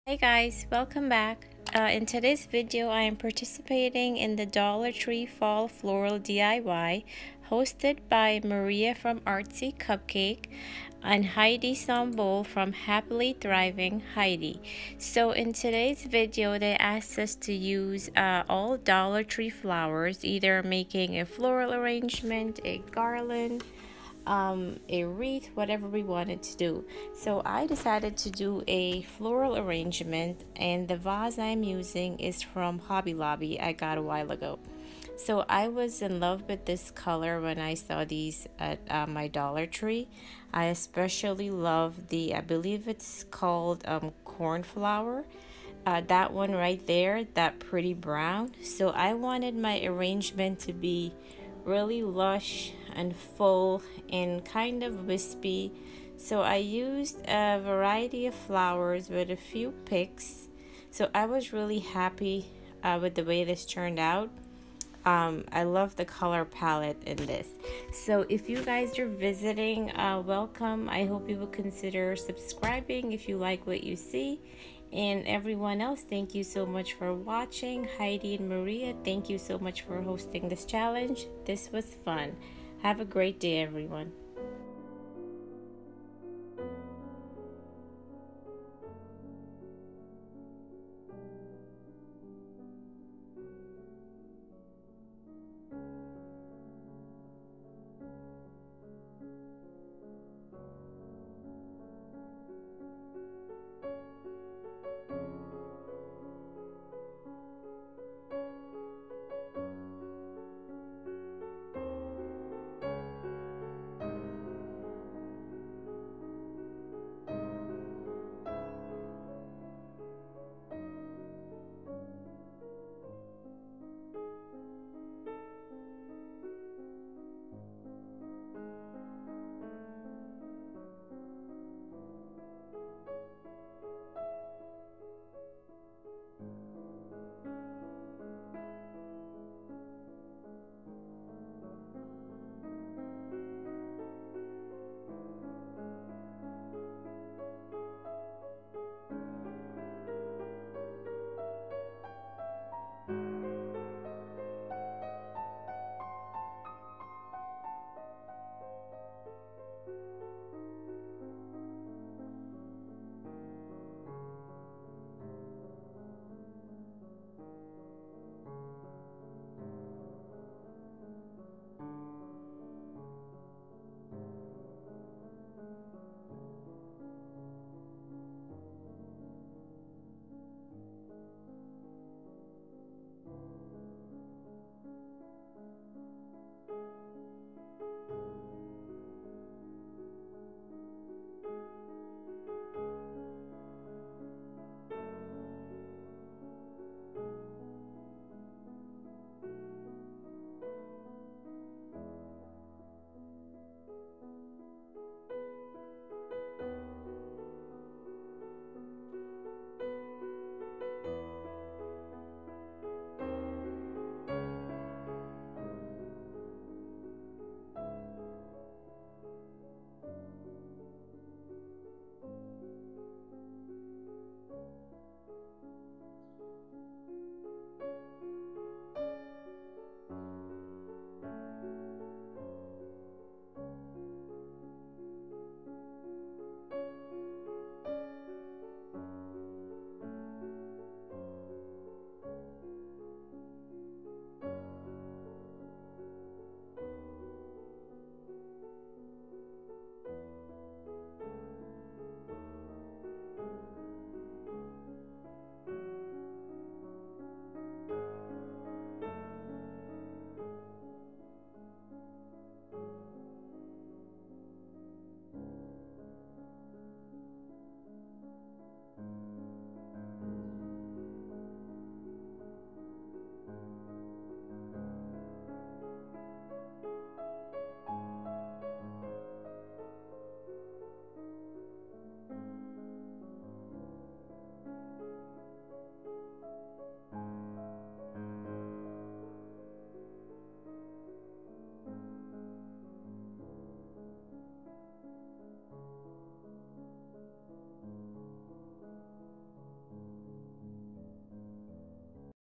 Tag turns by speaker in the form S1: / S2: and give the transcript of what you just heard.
S1: Hey guys, welcome back. In today's video, I am participating in the Dollar Tree Fall Floral DIY hosted by Maria from Artsy Cupcake and Heidi Sonboul from Happily Thriving Heidi. So in today's video, they asked us to use all Dollar Tree flowers, either making a floral arrangement, a garland, a wreath, whatever we wanted to do. So I decided to do a floral arrangement, and the vase I'm using is from Hobby Lobby I got a while ago. So I was in love with this color when I saw these at my Dollar Tree. I especially love I believe it's called cornflower. That one right there, that pretty brown. So I wanted my arrangement to be really lush and full and kind of wispy. So I used a variety of flowers with a few picks. So I was really happy with the way this turned out. I love the color palette in this. So if you guys are visiting, welcome. I hope you will consider subscribing if you like what you see. And everyone else, thank you so much for watching. Heidi and Maria, thank you so much for hosting this challenge. This was fun. Have a great day, everyone.